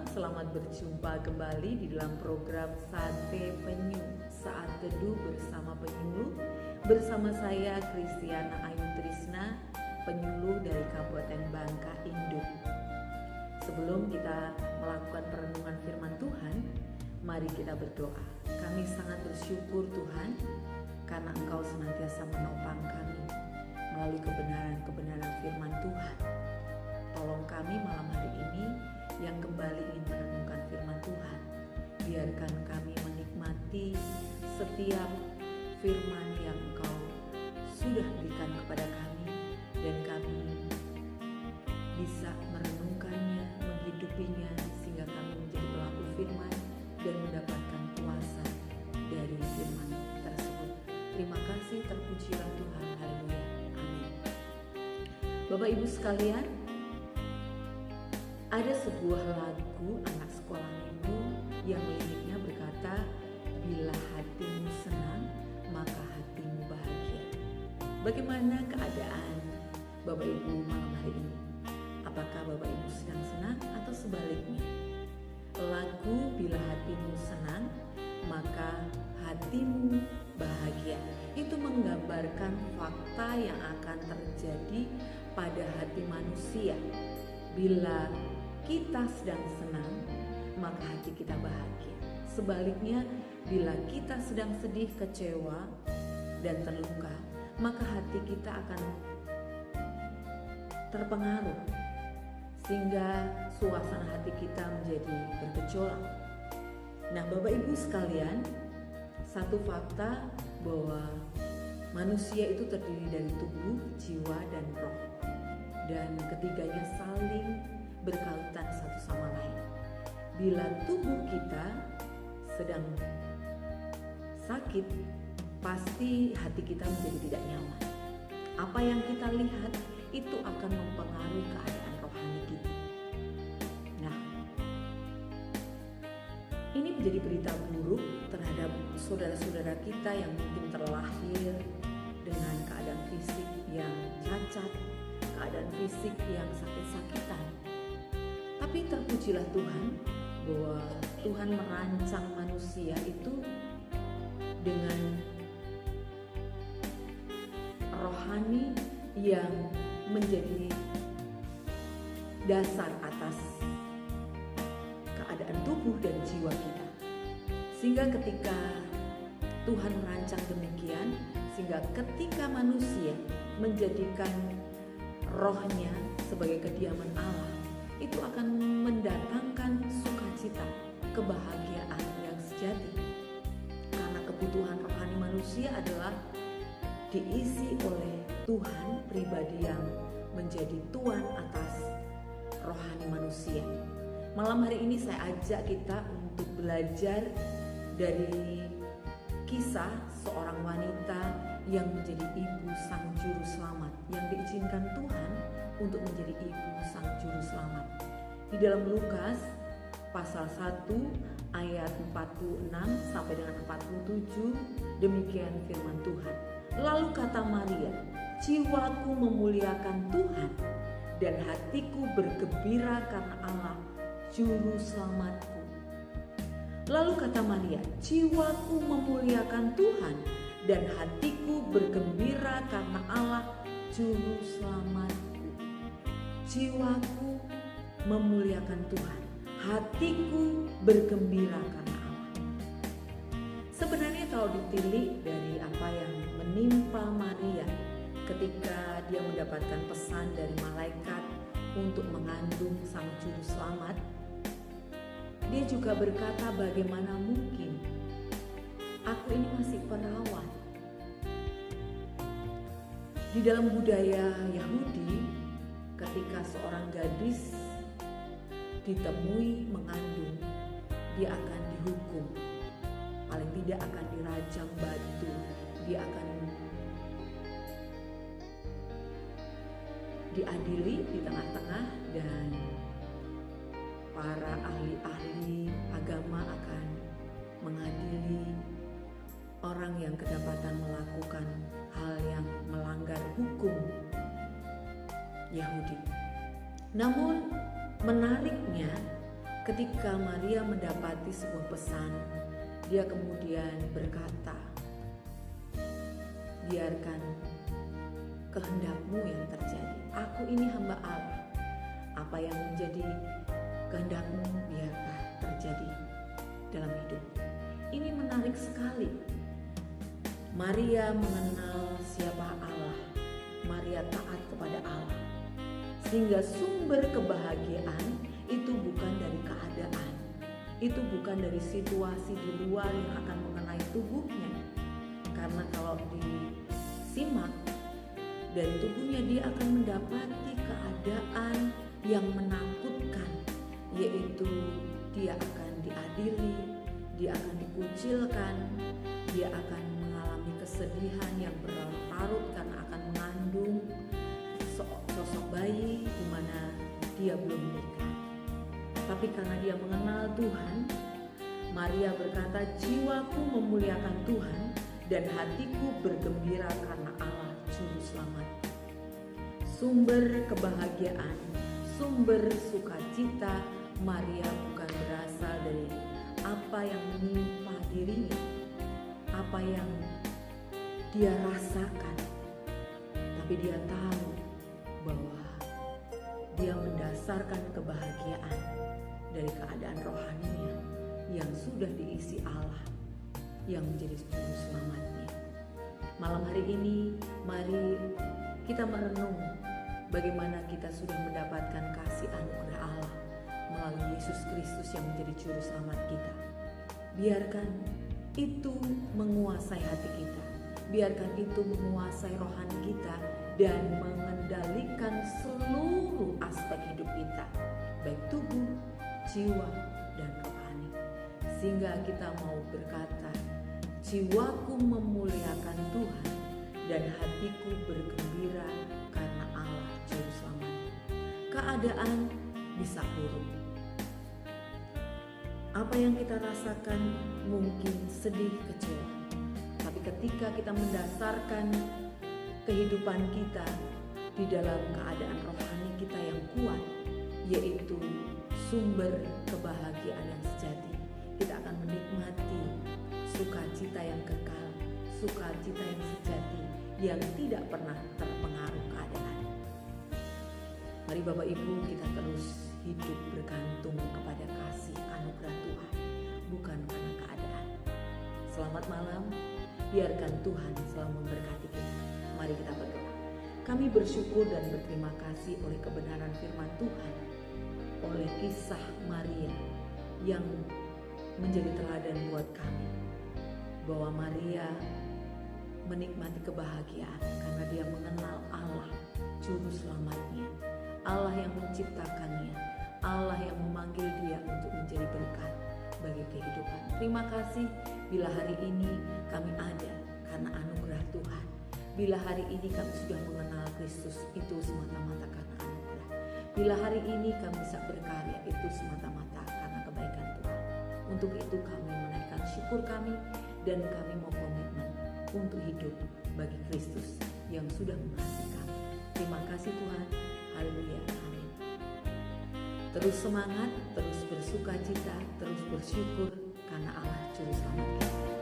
selamat berjumpa kembali di dalam program Sate Penyu, Saat Teduh bersama Penyuluh. Bersama saya Kristiana Ayu Trisna, penyuluh dari Kabupaten Bangka, Induk. Sebelum kita melakukan perenungan firman Tuhan, mari kita berdoa. Kami sangat bersyukur Tuhan, karena Engkau senantiasa menopang kami melalui kebenaran-kebenaran firman Tuhan. Tolong kami malam hari ini yang kembali ingin merenungkan firman Tuhan. Biarkan kami menikmati setiap firman yang Engkau sudah berikan kepada kami, dan kami bisa merenungkannya, menghidupinya, sehingga kami menjadi pelaku firman dan mendapatkan kuasa dari firman tersebut. Terima kasih, terpujilah Tuhan. Haleluya. Amin. Bapak Ibu sekalian, ada sebuah lagu anak sekolah minggu yang liriknya berkata, bila hatimu senang, maka hatimu bahagia. Bagaimana keadaan Bapak Ibu malam hari ini? Apakah Bapak Ibu sedang senang atau sebaliknya? Lagu bila hatimu senang, maka hatimu bahagia, itu menggambarkan fakta yang akan terjadi pada hati manusia. Bila kita sedang senang, maka hati kita bahagia. Sebaliknya, bila kita sedang sedih, kecewa, dan terluka, maka hati kita akan terpengaruh, sehingga suasana hati kita menjadi bergejolak. Nah, Bapak Ibu sekalian, satu fakta bahwa manusia itu terdiri dari tubuh, jiwa, dan roh. Dan ketiganya saling berkaitan satu sama lain. Bila tubuh kita sedang sakit, pasti hati kita menjadi tidak nyaman. Apa yang kita lihat itu akan mempengaruhi keadaan rohani kita. Nah, ini menjadi berita buruk terhadap saudara-saudara kita yang mungkin terlahir dengan keadaan fisik yang cacat, keadaan fisik yang sakit-sakitan. Tapi terpujilah Tuhan bahwa Tuhan merancang manusia itu dengan rohani yang menjadi dasar atas keadaan tubuh dan jiwa kita. Sehingga ketika Tuhan merancang demikian, sehingga ketika manusia menjadikan rohnya sebagai kediaman Allah, itu akan mendatangkan sukacita, kebahagiaan yang sejati. Karena kebutuhan rohani manusia adalah diisi oleh Tuhan pribadi yang menjadi Tuhan atas rohani manusia. Malam hari ini saya ajak kita untuk belajar dari kisah seorang wanita yang menjadi ibu sang juru selamat, yang diizinkan Tuhan untuk menjadi ibu sang juru selamat. Di dalam Lukas pasal 1 ayat 46 sampai dengan 47, demikian firman Tuhan. Lalu kata Maria, jiwaku memuliakan Tuhan dan hatiku bergembira karena Allah juru selamatku. Lalu kata Maria, jiwaku memuliakan Tuhan dan hatiku bergembira karena Allah juru selamatku. Jiwaku memuliakan Tuhan, hatiku bergembira karena Allah. Sebenarnya kalau ditilik dari apa yang menimpa Maria ketika dia mendapatkan pesan dari malaikat untuk mengandung sang juru selamat, dia juga berkata, bagaimana mungkin aku ini masih perawan. Di dalam budaya Yahudi, ketika seorang gadis ditemui mengandung, dia akan dihukum. Paling tidak akan dirajam batu, dia akan diadili di tengah-tengah, dan para ahli-ahli agama akan mengadili orang yang kedapatan melakukan hal yang melanggar hukum Yahudi. Namun menariknya, ketika Maria mendapati sebuah pesan, dia kemudian berkata, biarkan kehendakmu yang terjadi. Aku ini hamba Allah. Apa yang menjadi kehendakmu biarlah terjadi dalam hidup. Ini menarik sekali. Maria mengenal siapa Allah. Maria taat kepada Allah. Sehingga sumber kebahagiaan itu bukan dari keadaan. Itu bukan dari situasi di luar yang akan mengenai tubuhnya. Karena kalau disimak dari tubuhnya, dia akan mendapati keadaan yang menakutkan, yaitu dia akan diadili, dia akan dikucilkan, dia akan mengalami kesedihan yang berlarut-larut karena akan mengandung sosok bayi di mana dia belum menikah. Tapi karena dia mengenal Tuhan, Maria berkata, jiwaku memuliakan Tuhan dan hatiku bergembira karena Allah Juru Selamat. Sumber kebahagiaan, sumber sukacita Maria bukan berasal dari apa yang menimpa dirinya, apa yang dia rasakan, tapi dia tahu bahwa dia mendasarkan kebahagiaan dari keadaan rohaninya yang sudah diisi Allah yang menjadi juru selamatnya. Malam hari ini mari kita merenung bagaimana kita sudah mendapatkan kasih anugerah Allah melalui Yesus Kristus yang menjadi juru selamat kita. Biarkan itu menguasai hati kita, biarkan itu menguasai rohani kita dan mengendalikan seluruh aspek hidup kita, baik tubuh, jiwa, dan rohani. Sehingga kita mau berkata, jiwaku memuliakan Tuhan dan hatiku bergembira karena Allah Juru Selamat. Keadaan bisa buruk. Apa yang kita rasakan mungkin sedih, kecewa. Tapi ketika kita mendasarkan kehidupan kita di dalam keadaan rohani kita yang kuat, yaitu sumber kebahagiaan yang sejati, kita akan menikmati sukacita yang kekal, sukacita yang sejati, yang tidak pernah terpengaruh keadaan. Mari Bapak Ibu, kita terus hidup bergantung kepada kasih anugerah Tuhan, bukan karena keadaan. Selamat malam, biarkan Tuhan selalu memberkati kita. Mari kita berdoa. Kami bersyukur dan berterima kasih oleh kebenaran firman Tuhan, oleh kisah Maria yang menjadi teladan buat kami, bahwa Maria menikmati kebahagiaan karena dia mengenal Allah Juru Selamatnya, Allah yang menciptakannya, Allah yang memanggil dia untuk menjadi berkat bagi kehidupan. Terima kasih bila hari ini kami ada karena anugerah Tuhan. Bila hari ini kami sudah mengenal Kristus, itu semata-mata karena anugerah. Bila hari ini kami bisa berkarya, itu semata-mata karena kebaikan Tuhan. Untuk itu kami menaikkan syukur kami dan kami mau komitmen untuk hidup bagi Kristus yang sudah mengasihi kami. Terima kasih Tuhan. Haleluya. Amin. Terus semangat, terus bersukacita, terus bersyukur karena Allah Juru Selamat kita.